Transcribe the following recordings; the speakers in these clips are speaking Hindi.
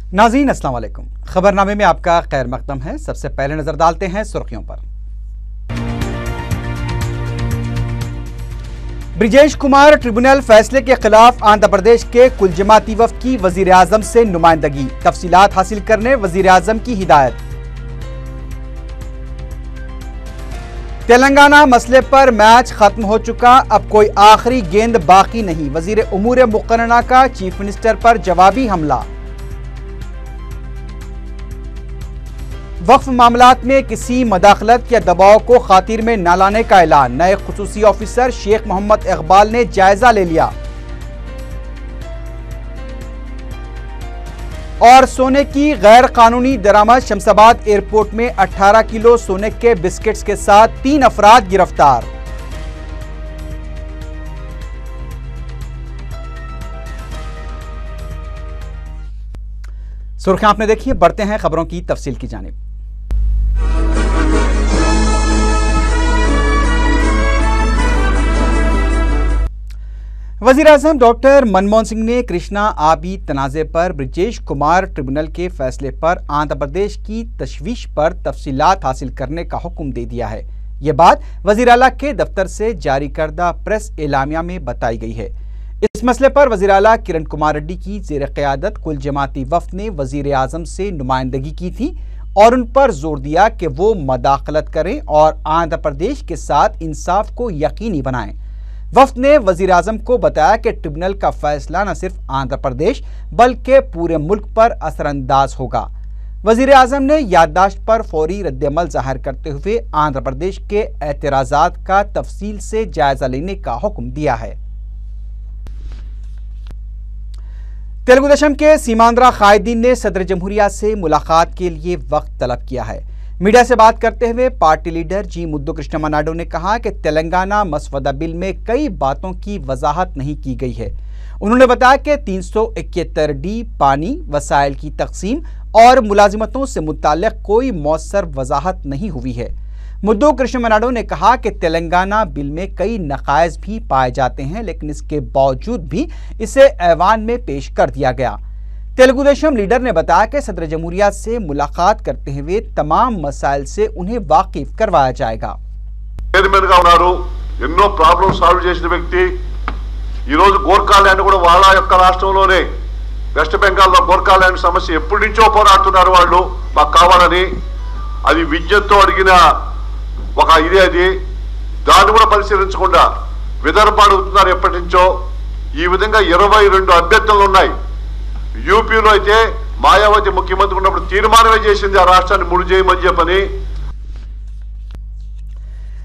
नाज़रीन अस्सलाम वालेकुम। खबरनामे में आपका खैर मकदम है। सबसे पहले नजर डालते हैं सुर्खियों पर। ब्रिजेश कुमार ट्रिब्यूनल फैसले के खिलाफ आंध्र प्रदेश के कुल जमाती वफ्द की वजीर आजम से नुमाइंदगी, तफसीलात हासिल करने वजीर आजम की हिदायत। तेलंगाना मसले पर मैच खत्म हो चुका, अब कोई आखिरी गेंद बाकी नहीं, वजीर उमूर मुकर्रना का चीफ मिनिस्टर पर जवाबी हमला। वक्फ मामलात में किसी मदाखलत या दबाव को खातिर में न लाने का ऐलान, नए खुसूसी ऑफिसर शेख मोहम्मद इकबाल ने जायजा ले लिया। और सोने की गैर कानूनी दरामद, शमशाबाद एयरपोर्ट में 18 किलो सोने के बिस्किट्स के साथ 3 अफराद गिरफ्तार। सुर्खियां आपने देखी, बढ़ते हैं खबरों की तफसील की जानिब। वज़ीर आज़म डॉक्टर मनमोहन सिंह ने कृष्णा आबी तनाज़े पर ब्रिजेश कुमार ट्रिब्यूनल के फैसले पर आंध्र प्रदेश की तशवीश पर तफसीलात हासिल करने का हुक्म दे दिया है। ये बात वज़ीर आला के दफ्तर से जारी करदा प्रेस एलामिया में बताई गई है। इस मसले पर वज़ीर आला किरण कुमार रेड्डी की ज़ेर क़यादत कुल जमाती वफ़द ने वज़ीर आज़म से नुमाइंदगी की थी और उन पर जोर दिया कि वो मदाखलत करें और आंध्र प्रदेश के साथ इंसाफ को यकीनी बनाएं। वफ़द ने वज़ीर आज़म को बताया कि ट्रिब्यूनल का फैसला न सिर्फ आंध्र प्रदेश बल्कि पूरे मुल्क पर असरअंदाज होगा। वज़ीर आज़म ने याददाश्त पर फौरी रद्दअमल ज़ाहिर करते हुए आंध्र प्रदेश के एतराज़ात का तफसील से जायजा लेने का हुक्म दिया है। तेलुगु देशम के सीमांध्रा कायदीन ने सदर जमहूरिया से मुलाकात के लिए वक्त तलब किया है। मीडिया से बात करते हुए पार्टी लीडर जी मुद्दु कृष्णमा नायडू ने कहा कि तेलंगाना मसवदा बिल में कई बातों की वजाहत नहीं की गई है। उन्होंने बताया कि 371D पानी, वसाइल की तकसीम और मुलाजिमतों से मुताल्लिक कोई मौसर वजाहत नहीं हुई है। मुद्दु कृष्णमा नायडू ने कहा कि तेलंगाना बिल में कई नकाइज भी पाए जाते हैं, लेकिन इसके बावजूद भी इसे ऐवान में पेश कर दिया गया। तेलुगु देशम लीडर ने बताया कि सदर जमहूरिया से मुलाकात करते हुए तमाम मसाइल से उन्हें वाकिफ करवाया जाएगा। ఎన్నో ప్రాబ్లమ్స్ సాల్వ్ చేసిన వ్యక్తి ఈ రోజు గోర్ఖా ల్యాండ్ కూడా వాళ్ళ యొక్క రాష్ట్రంలోనే వెస్ట్ బెంగాల్లో గోర్ఖా ల్యాండ్ సమస్య ఎప్పటి నుంచో పోరాడుతున్నారు వాళ్ళు, మాకు కావాలని. అది విద్యతో అడిగిన ఒక ఇదే, అది దాన్ని కూడా పరిశీలించకుండా విదర్భ అడుగుతున్నారు ఎప్పటి నుంచో. ఈ విధంగా 22 అభ్యర్థనలు ఉన్నాయి. యూపీలో అయితే మాయావతి ముఖ్యమంత్రి ఉన్నప్పుడు తీర్మానమే చేసింది ఆ రాష్ట్రాన్ని ముడి చేయమని చెప్పని।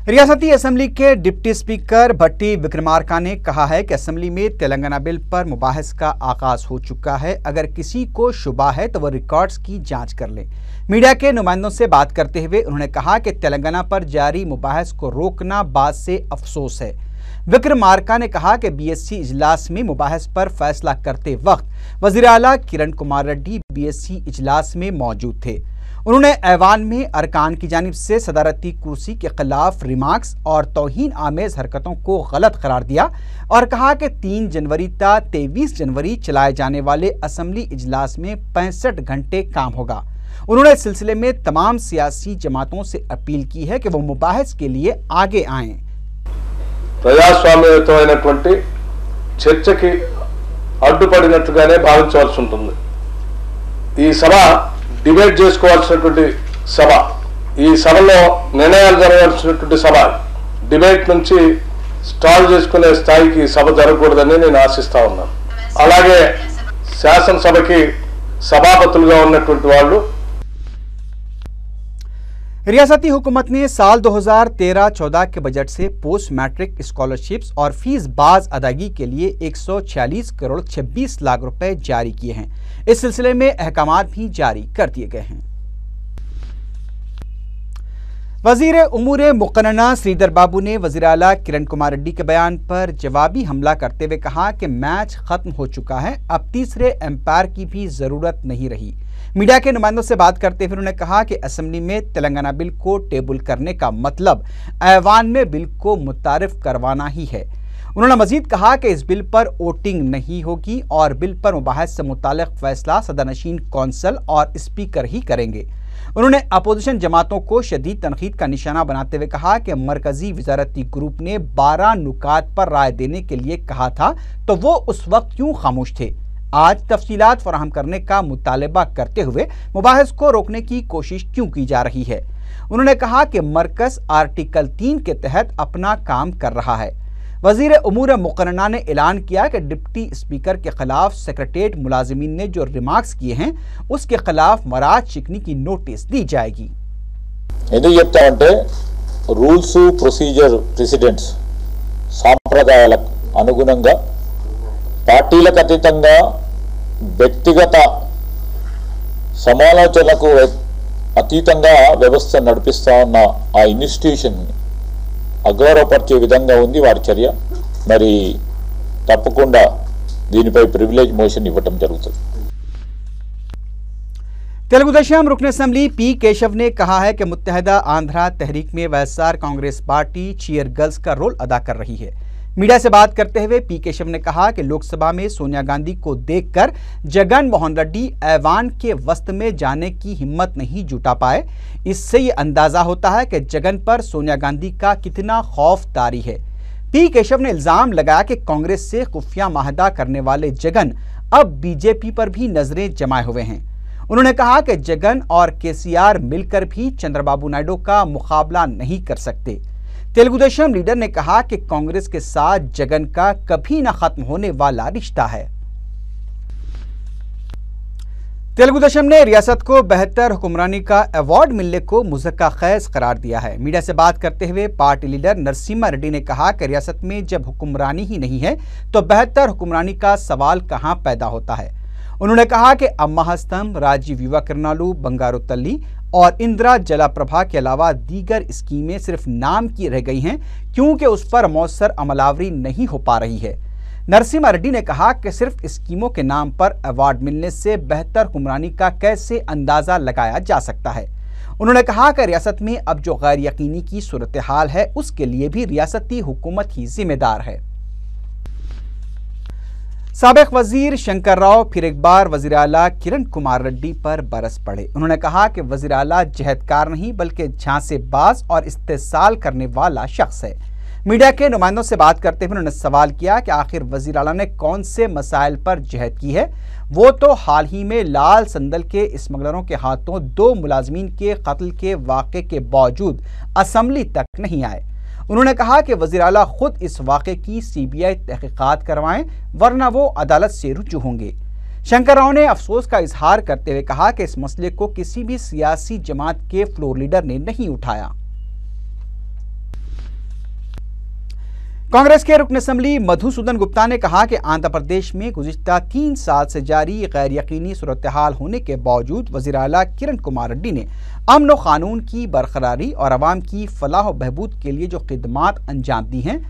रियासती असेंबली के डिप्टी स्पीकर भट्टी विक्रमार्का ने कहा है कि असेंबली में तेलंगाना बिल पर मुबाहिस का आगाज हो चुका है। अगर किसी को शुबा है तो वह रिकॉर्ड्स की जांच कर ले। मीडिया के नुमाइंदों से बात करते हुए उन्होंने कहा कि तेलंगाना पर जारी मुबाहिस को रोकना बात से अफसोस है। विक्रमार्का ने कहा कि बीएससी इजलास में मुबाहिस पर फैसला करते वक्त वज़ीर आला किरण कुमार रेड्डी बीएससी इजलास में मौजूद थे। उन्होंने ऐवान में अरकान की जानिब से सदारती कुर्सी के खिलाफ रिमार्क्स और तौहीन आमेज हरकतों को गलत करार दिया और कहा कि 3 जनवरी ता 23 जनवरी चलाए जाने वाले असेंबली इजलास में 65 घंटे काम होगा। उन्होंने इस सिलसिले में तमाम सियासी जमातों से अपील की है कि वो मुबाहिस के लिए आगे आएं। ప్రజాస్వామ్యయుతమైనటువంటి చర్చకి అడ్డుపడినట్టుగానే భావించవలసి ఉంటుంది. ఈ సభ డిబేట్ చేసుకోవాల్సినటువంటి సభ, ఈ సభలో నిర్ణయాలు జరగాల్సినటువంటి సభ. డిబేట్ నుంచి స్టాల్ చేసుకునే స్థాయికి సభ జరగకూడదని నేను ఆశిస్తా ఉన్నాను. అలాగే శాసనసభకి సభాపతులుగా ఉన్నటువంటి వాళ్ళు रियासती हुकूमत ने साल 2013-14 के बजट से पोस्ट मैट्रिक स्कॉलरशिप्स और फीस बाज अदायगी के लिए 146 करोड़ 26 लाख रुपए जारी किए हैं। इस सिलसिले में अहकामात भी जारी कर दिए गए हैं। वज़ीर उमूर मुक़न्नना श्रीधर बाबू ने वज़ीर आला किरण कुमार रेड्डी के बयान पर जवाबी हमला करते हुए कहा कि मैच खत्म हो चुका है, अब तीसरे एम्पायर की भी ज़रूरत नहीं रही। मीडिया के नुमाइंदों से बात करते हुए उन्होंने कहा कि असेंबली में तेलंगाना बिल को टेबल करने का मतलब ऐवान में बिल को मुतारिफ करवाना ही है। उन्होंने मजीद कहा कि इस बिल पर वोटिंग नहीं होगी और बिल पर मुबाहिस से मुताल्लिक फैसला सदरनशीन कौंसल और स्पीकर ही करेंगे। उन्होंने अपोजिशन जमातों को शदीद तनकीद का निशाना बनाते हुए कहा कि मरकजी वजारती ग्रुप ने 12 नुकात पर राय देने के लिए कहा था तो वो उस वक्त क्यों खामोश थे। आज तफसीलात फराहम करने का मुतालबा करते हुए मुबाहिस को रोकने की कोशिश क्यों की जा रही है। उन्होंने कहा कि मरकज आर्टिकल 3 के तहत अपना काम कर रहा है। वजीर उमूर मुकर्रना ने ऐलान किया कि डिप्टी स्पीकर के खिलाफ सेक्रेटेरिएट मुलाजिमीन ने जो रिमार्क्स किए हैं उसके खिलाफ मराज शिकनी की नोटिस दी जाएगी। रूल्स ప్రొసీజర్ ప్రెసిడెంట్స్ సాంప్రదాయాలకు అనుగుణంగా పార్టీలకు అతీతంగా వ్యక్తిగత సమాలోచనలకు అతీతంగా వ్యవస్థ నడిపిస్తా ఉన్న ఆ ఇన్స్టిట్యూషన్ అగౌరవపరిచే విధంగా ఉంది వారి చర్య। మరి తప్పకుండా దీనిపై ప్రివిలేజ్ మోషన్ ఇవ్వటం జరుగుతుంది। तेलुगुदेशम रुकन असम्बली पी केशव ने कहा है कि मुत्तहदा आंध्रा तहरीक में YSR Congress party cheer girls का रोल अदा कर रही है। मीडिया से बात करते हुए पी केशव ने कहा कि लोकसभा में सोनिया गांधी को देखकर जगन मोहन रेड्डी ऐवान के वस्त में जाने की हिम्मत नहीं जुटा पाए। इससे ये अंदाजा होता है कि जगन पर सोनिया गांधी का कितना खौफ तारी है। पी केशव ने इल्जाम लगाया कि कांग्रेस से खुफिया माहदा करने वाले जगन अब बीजेपी पर भी नजरें जमाए हुए हैं। उन्होंने कहा कि जगन और केसीआर मिलकर भी चंद्रबाबू नायडू का मुकाबला नहीं कर सकते। तेलुगुदेशम लीडर ने कहा कि कांग्रेस के साथ जगन का कभी न खत्म होने वाला रिश्ता है। तेलुगुदेशम ने रियासत को बेहतर हुक्मरानी का अवार्ड मिलने को मुज़क्का खैज करार दिया है। मीडिया से बात करते हुए पार्टी लीडर नरसिम्हा रेड्डी ने कहा कि रियासत में जब हुक्मरानी ही नहीं है तो बेहतर हुक्मरानी का सवाल कहां पैदा होता है। उन्होंने कहा कि अम्मा हस्तम, राजीव युवा किरणालू, बंगारू तल्ली और इंदिरा जलाप्रभा के अलावा दीगर स्कीमें सिर्फ नाम की रह गई हैं क्योंकि उस पर मौसर अमलावरी नहीं हो पा रही है। नरसिम्हा रेड्डी ने कहा कि सिर्फ स्कीमों के नाम पर अवार्ड मिलने से बेहतर हुक्मरानी का कैसे अंदाजा लगाया जा सकता है। उन्होंने कहा कि रियासत में अब जो गैर यकीनी की सूरत हाल है उसके लिए भी रियासती हुकूमत ही जिम्मेदार है। साबिक वजीर शंकर राव फिर एक बार वजीर आला किरण कुमार रेड्डी पर बरस पड़े। उन्होंने कहा कि वजीर आला जहदकार नहीं बल्कि झांसेबाज और इस्तेसाल करने वाला शख्स है। मीडिया के नुमाइंदों से बात करते हुए उन्होंने सवाल किया कि आखिर वजीर आला ने कौन से मसाइल पर जहद की है। वो तो हाल ही में लाल संदल के स्मगलरों के हाथों 2 मुलाजमीन के कत्ल के वाक़े के बावजूद असम्बली तक नहीं आए। उन्होंने कहा कि वज़ीर आला खुद इस वाक़े की सीबीआई तहकीकात करवाएं वरना वो अदालत से रुजू होंगे। शंकर राव ने अफसोस का इजहार करते हुए कहा कि इस मसले को किसी भी सियासी जमात के फ्लोर लीडर ने नहीं उठाया। कांग्रेस के रुकन असम्बली मधुसूदन गुप्ता ने कहा कि आंध्र प्रदेश में गुज़िश्ता 3 साल से जारी गैर यकीनी सूरत हाल होने के बावजूद वज़ीर आला किरण कुमार रेड्डी ने अमन व कानून की बरकरारी और अवाम की फलाह व बहबूद के लिए जो खिदमात अंजाम दी हैं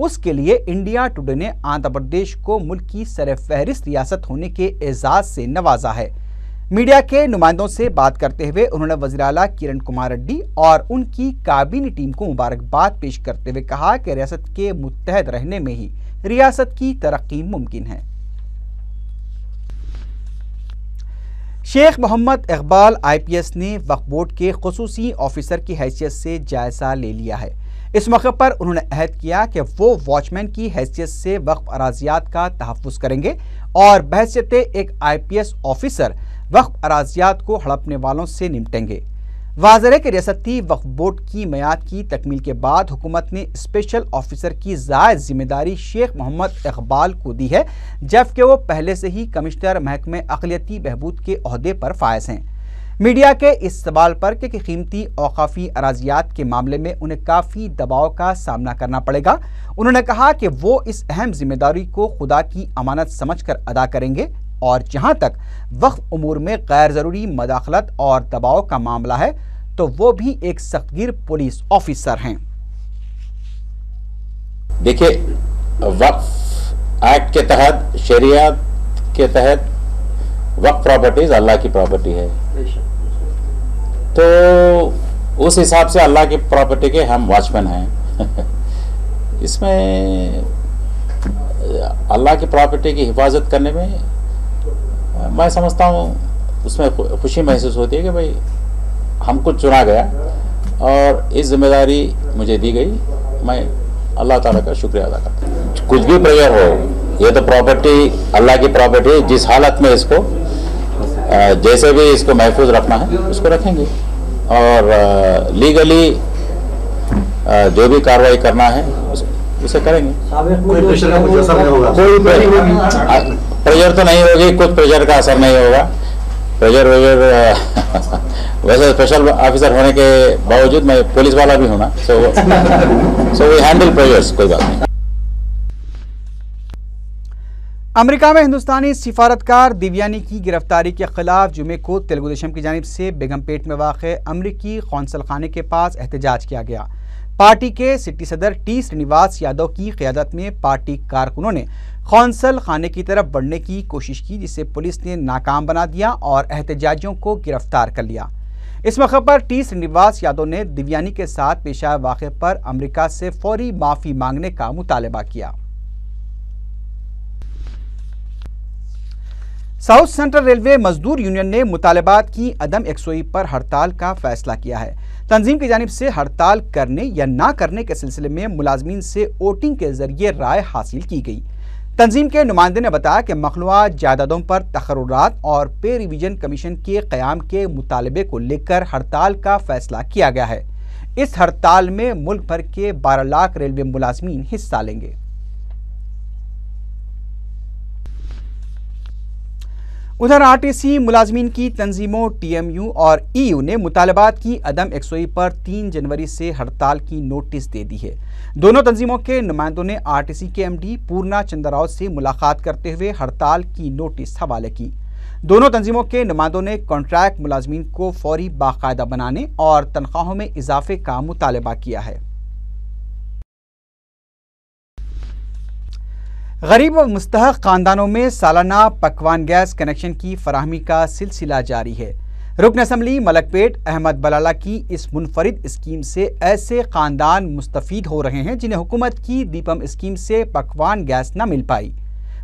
उसके लिए इंडिया टुडे ने आंध्र प्रदेश को मुल्क की सरफहरिस्त रियासत होने के एजाज़ से नवाजा है। मीडिया के नुमाइंदों से बात करते हुए उन्होंने वज़ीर आला किरण कुमार रेड्डी और उनकी काबीनी टीम को मुबारकबाद पेश करते हुए कहा कि रियासत के मुत्तहद रहने में ही रियासत की तरक्की मुमकिन है। शेख मोहम्मद इकबाल IPS ने वक्फ बोर्ड के खुसूसी ऑफिसर की हैसियत से जायजा ले लिया है। इस मौके पर उन्होंने अहद किया कि वो वॉचमैन की हैसियत से वक्फ अराजियात का तहफ़्फ़ुज़ करेंगे और बहैसियत एक IPS ऑफिसर वक्फ अराजियात को हड़पने वालों से निपटेंगे। वाज़ेह है कि रियासती वक्फ बोर्ड की मियाद की तकमील के बाद हुकूमत ने स्पेशल ऑफिसर की ज़ायद जिम्मेदारी शेख मोहम्मद इकबाल को दी है, जबकि वो पहले से ही कमिश्नर महकमे अक़लियती बहबूद के ओहदे पर फायज हैं। मीडिया के इस सवाल पर कि कीमती औक़ाफ़ी अराजियात के मामले में उन्हें काफ़ी दबाव का सामना करना पड़ेगा, उन्होंने कहा कि वो इस अहम जिम्मेदारी को खुदा की अमानत समझकर अदा करेंगे और जहां तक वक्फ उमूर में गैर ज़रूरी मदाखलत और दबाव का मामला है तो वो भी एक सख्तगीर पुलिस ऑफिसर हैं। देखिए, वक्फ एक्ट के तहत, शरीयत के तहत वक्फ प्रॉपर्टीज अल्लाह की प्रॉपर्टी है, तो उस हिसाब से अल्लाह की प्रॉपर्टी के हम वॉचमैन हैं। इसमें अल्लाह की प्रॉपर्टी की हिफाजत करने में मैं समझता हूँ उसमें खुशी महसूस होती है कि भाई हमको चुना गया और इस जिम्मेदारी मुझे दी गई। मैं अल्लाह ताला का शुक्रिया अदा करता हूँ। कुछ भी प्रेशर हो, ये तो प्रॉपर्टी अल्लाह की प्रॉपर्टी, जिस हालत में इसको जैसे भी इसको महफूज रखना है उसको रखेंगे और लीगली जो भी कार्रवाई करना है उसे करेंगे। कोई प्रेशर का कुछ असर नहीं होगा? कोई प्रेशर तो नहीं होगी, कुछ प्रेशर का असर नहीं होगा। प्रेशर वैसे स्पेशल ऑफिसर होने के बावजूद मैं पुलिस वाला भी हूँ ना, सो वी हैंडल प्रेशर्स, कोई बात नहीं। अमेरिका में हिंदुस्तानी सिफारतकार दिव्यानी की गिरफ्तारी के खिलाफ जुमे को तेलुगु देशम की जानिब से बेगमपेट में वाक़े अमरीकी कौंसल खाने के पास एहतजाज किया गया। पार्टी के सिटी सदर टी श्रीनिवास यादव की क़यादत में पार्टी कारकुनों ने कौंसल खाने की तरफ बढ़ने की कोशिश की, जिसे पुलिस ने नाकाम बना दिया और एहतजाजियों को गिरफ्तार कर लिया। इस मौके पर टी श्रीनिवास यादव ने दिव्यानी के साथ पेश आए वाक़े पर अमेरिका से फौरी माफ़ी मांगने का मुतालबा किया। साउथ सेंट्रल रेलवे मजदूर यूनियन ने मुतालबात की अदम यकसुई पर हड़ताल का फैसला किया है। तंजीम की जानिब से हड़ताल करने या ना करने के सिलसिले में मुलाजमीन से वोटिंग के जरिए राय हासिल की गई। तंजीम के नुमाइंदे ने बताया कि मखलूआ जायदादों पर तकर्रुरात और पे रिवीजन कमीशन के क़याम के मुतालबे को लेकर हड़ताल का फैसला किया गया है। इस हड़ताल में मुल्क भर के 12 लाख रेलवे मुलाजमीन हिस्सा लेंगे। उधर आरटीसी मुलाजमीन की तंजीमों टीएमयू और ईयू ने मुतालबात की अदम यकसुई पर 3 जनवरी से हड़ताल की नोटिस दे दी है। दोनों तंजीमों के नुमाइंदों ने आरटीसी के एमडी पूर्णा चंद्राराव से मुलाकात करते हुए हड़ताल की नोटिस हवाले की। दोनों तंजीमों के नुमाइंदों ने कॉन्ट्रैक्ट मुलाजमीन को फौरी बाकायदा बनाने और तनख्वाहों में इजाफे का मुतालबा किया है। गरीब व मुस्तहक खानदानों में सालाना पकवान गैस कनेक्शन की फराहमी का सिलसिला जारी है। रुकन असम्बली मलकपेट अहमद बलाला की इस मुनफरिद स्कीम से ऐसे खानदान मुस्तफीद हो रहे हैं जिन्हें हुकूमत की दीपम स्कीम से पकवान गैस न मिल पाई।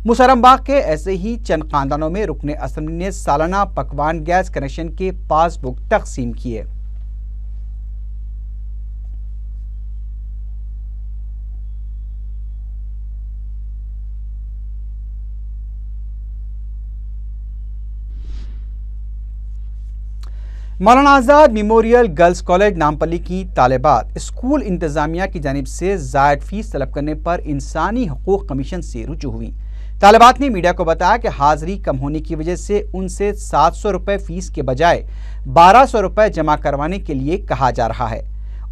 मुसरमबाग के ऐसे ही चंद खानदानों में रुकन असम्बली ने सालाना पकवान गैस कनेक्शन के पासबुक तकसीम किए। मौलाना आज़ाद मेमोरियल गर्ल्स कॉलेज नामपल्ली की तालिबात स्कूल इंतजामिया की जानिब से ज़ायद फीस तलब करने पर इंसानी हकूक़ कमीशन से रुजू हुई। तालिबात ने मीडिया को बताया कि हाज़िरी कम होने की वजह से उनसे 700 रुपये फ़ीस के बजाय 1200 रुपये जमा करवाने के लिए कहा जा रहा है।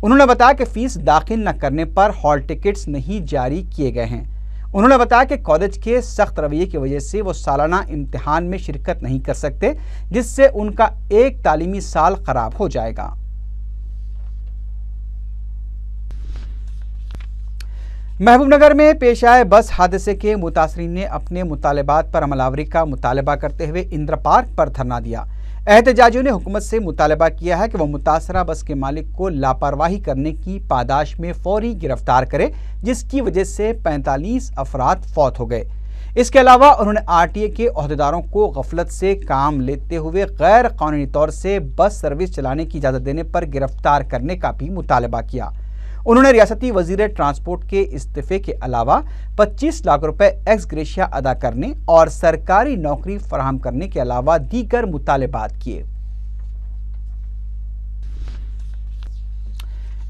उन्होंने बताया कि फ़ीस दाखिल न करने पर हॉल टिकट्स नहीं जारी किए गए हैं। उन्होंने बताया कि कॉलेज के सख्त रवैये की वजह से वो सालाना इम्तिहान में शिरकत नहीं कर सकते, जिससे उनका एक तालीमी साल खराब हो जाएगा। महबूबनगर में पेश आए बस हादसे के मुतासरीन ने अपने मुतालबात पर अमलावरी का मुतालबा करते हुए इंदिरा पार्क पर धरना दिया। एहतजाजियों ने हुकूमत से मुतालबा किया है कि वह मुतासरा बस के मालिक को लापरवाही करने की पादाश में फौरी गिरफ्तार करे, जिसकी वजह से 45 अफराद फौत हो गए। इसके अलावा उन्होंने आरटीए के ओहदेदारों को गफलत से काम लेते हुए गैर कानूनी तौर से बस सर्विस चलाने की इजाज़त देने पर गिरफ्तार करने का भी मुतालबा किया। उन्होंने रियासती वजीर ट्रांसपोर्ट के इस्तीफे के अलावा 25 लाख रुपए एक्स ग्रेशिया अदा करने और सरकारी नौकरी फराहम करने के अलावा दीगर मुतालबात किए।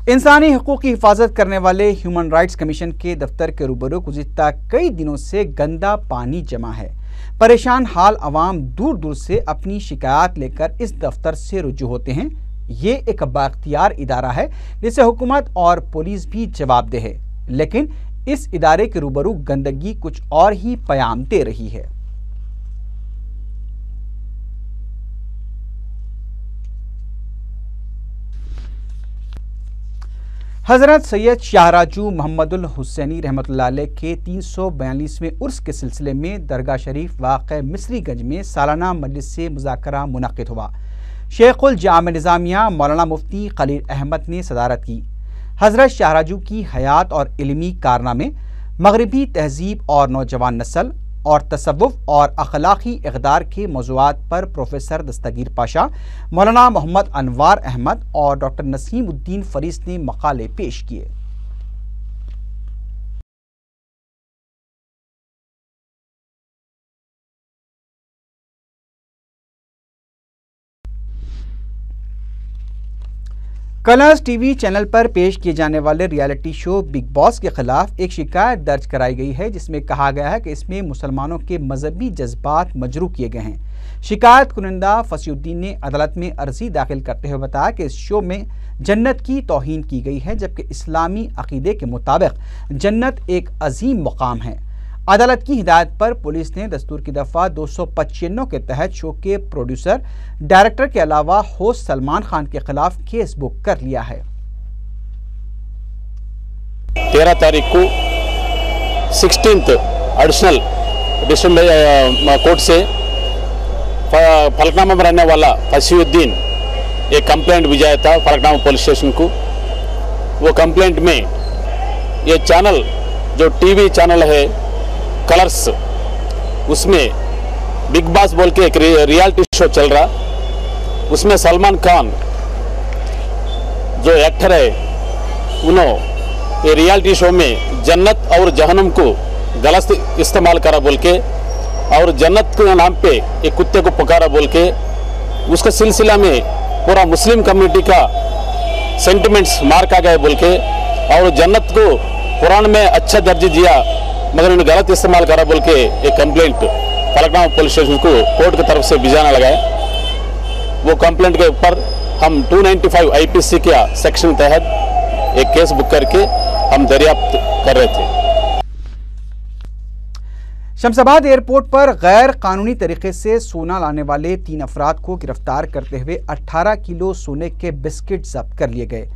इंसानी हकूक़ की हिफाजत करने वाले ह्यूमन राइट्स कमीशन के दफ्तर के रूबरू गुज़िश्ता कई दिनों से गंदा पानी जमा है। परेशान हाल अवाम दूर दूर से अपनी शिकायत लेकर इस दफ्तर से रुजू होते हैं। ये एक बाख्तियार इदारा है जिसे हुकूमत और पुलिस भी जवाबदेह है, लेकिन इस इदारे के रूबरू गंदगी कुछ और ही पयाम दे रही है। हजरत सैयद शाहराजू मोहम्मदुल हुसैनी रहमतुल्लाह अलैह के 342वें उर्स के सिलसिले में दरगाह शरीफ वाक़े मिस्रीगंज में सालाना मजलिस से मुज़ाकरा मुनक़िद हुआ। शेखुल जाम निज़ामिया मौलाना मुफ्ती खलील अहमद ने सदारत की। हज़रत शाहराजू की हयात और इल्मी कारनामे, मगरबी तहजीब और नौजवान नस्ल और तसव्वुफ और अखलाकी इक़दार के मौज़ूआत पर प्रोफेसर दस्तगीर पाशा, मौलाना मोहम्मद अनवार अहमद और डॉक्टर नसीमुद्दीन फरीस ने मकाले पेश किए। कलर्स टीवी चैनल पर पेश किए जाने वाले रियलिटी शो बिग बॉस के खिलाफ एक शिकायत दर्ज कराई गई है, जिसमें कहा गया है कि इसमें मुसलमानों के मजहबी जज्बात मजरू किए गए हैं। शिकायत कुनिंदा फसीउद्दीन ने अदालत में अर्जी दाखिल करते हुए बताया कि इस शो में जन्नत की तौहीन की गई है, जबकि इस्लामी अकीदे के मुताबिक जन्नत एक अजीम मुकाम है। अदालत की हिदायत पर पुलिस ने दस्तूर की दफ़ा 295 के तहत शो के प्रोड्यूसर, डायरेक्टर के अलावा होस्ट सलमान खान के खिलाफ केस बुक कर लिया है। 13 तारीख को 16th एडिशनल डिस्ट्रिक्ट कोर्ट से फलकनामा में रहने वाला फसीउद्दीन एक कंप्लेंट भिजाया था फलकनामा पुलिस स्टेशन को। वो कंप्लेंट में ये चैनल जो टीवी चैनल है कलर्स, उसमें बिग बॉस बोल के एक रियलिटी शो चल रहा, उसमें सलमान खान जो एक्टर है उन्होंने ये रियलिटी शो में जन्नत और जहन्नम को गलत इस्तेमाल करा बोल के और जन्नत के नाम पे एक कुत्ते को पुकारा बोल के, उसका सिलसिला में पूरा मुस्लिम कम्युनिटी का सेंटिमेंट्स मार का गए बोल के और जन्नत को कुरान में अच्छा दर्जा दिया मगर उन्हें गलत इस्तेमाल करा बोल के एक कंप्लेंट फलकनामा पुलिस स्टेशन को कोर्ट की तरफ से भिजाना लगा है। वो कंप्लेंट के ऊपर हम 295 आईपीसी के सेक्शन तहत एक केस बुक करके हम दरियाफ्त कर रहे थे। शमशाबाद एयरपोर्ट पर गैर कानूनी तरीके से सोना लाने वाले 3 अफराद को गिरफ्तार करते हुए 18 किलो सोने के बिस्किट जब्त कर लिए गए।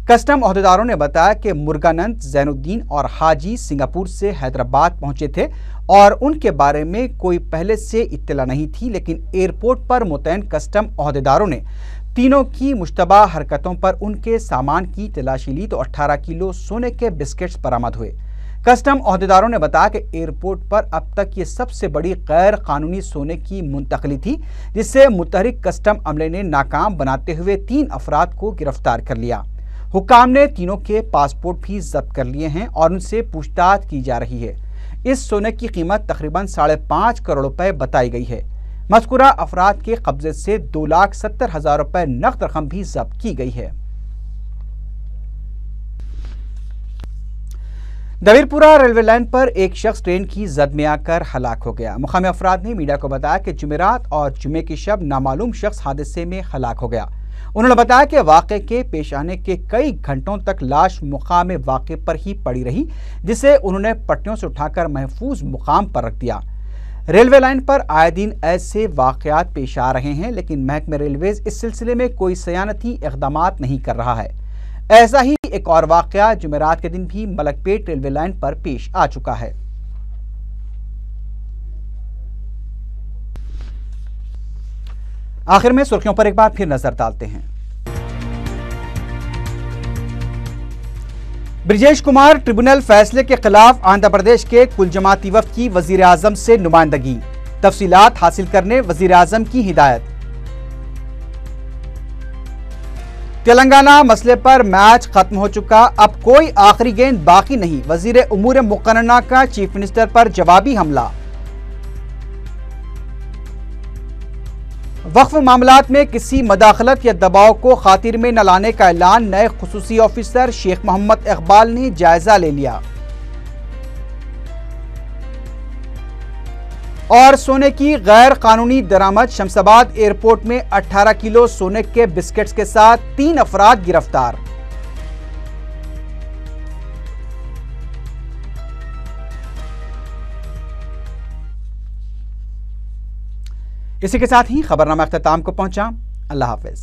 कस्टम अहदेदारों ने बताया कि मुर्गानंद, जैनुद्दीन और हाजी सिंगापुर से हैदराबाद पहुंचे थे और उनके बारे में कोई पहले से इत्तला नहीं थी, लेकिन एयरपोर्ट पर मुतैन कस्टम अहदेदारों ने तीनों की मुश्तबा हरकतों पर उनके सामान की तलाशी ली तो 18 किलो सोने के बिस्किट्स बरामद हुए। कस्टम अहदेदारों ने बताया कि एयरपोर्ट पर अब तक ये सबसे बड़ी गैर कानूनी सोने की मुंतकली थी, जिससे मुतहरिक कस्टम अमले ने नाकाम बनाते हुए 3 अफराद को गिरफ्तार कर लिया। हुकाम ने तीनों के पासपोर्ट भी जब्त कर लिए हैं और उनसे पूछताछ की जा रही है। इस सोने की कीमत तकरीबन 5.5 करोड़ रुपए बताई गई है। मज़कूरा अफराद के कब्जे से 2,70,000 रुपए नकद रकम भी जब्त की गई है। दबीरपुरा रेलवे लाइन पर एक शख्स ट्रेन की जद में आकर हलाक हो गया। मुकामी अफराद ने मीडिया को बताया कि जुमेरात और जुमे की शब नामालूम शख्स हादसे में हलाक हो गया। उन्होंने बताया कि वाक़े के पेश आने के कई घंटों तक लाश मुकाम वाक़े पर ही पड़ी रही, जिसे उन्होंने पट्टियों से उठाकर महफूज मुकाम पर रख दिया। रेलवे लाइन पर आए दिन ऐसे वाक़यात पेश आ रहे हैं, लेकिन महकमे रेलवेज इस सिलसिले में कोई सयानती इक़दामात नहीं कर रहा है। ऐसा ही एक और वाक़या जुमेरात के दिन भी मलकपेट रेलवे लाइन पर पेश आ चुका है। आखिर में सुर्खियों पर एक बार फिर नजर डालते हैं। ब्रिजेश कुमार ट्रिब्यूनल फैसले के खिलाफ आंध्र प्रदेश के कुल जमाती वफ्द की वजीर आजम से नुमाइंदगी, तफसीलात हासिल करने वजीर आजम की हिदायत। तेलंगाना मसले पर मैच खत्म हो चुका, अब कोई आखिरी गेंद बाकी नहीं, वजीर उमूर मुकर्रना का चीफ मिनिस्टर पर जवाबी हमला। वक्फ मामलात में किसी मदाखलत या दबाव को खातिर में न लाने का ऐलान, नए खुसूसी ऑफिसर शेख मोहम्मद इकबाल ने जायजा ले लिया। और सोने की गैर कानूनी दरामद, शमशाबाद एयरपोर्ट में 18 किलो सोने के बिस्किट्स के साथ 3 अफराद गिरफ्तार। इसी के साथ ही खबरनामा अख्ताम को पहुंचा। अल्लाह हाफिज।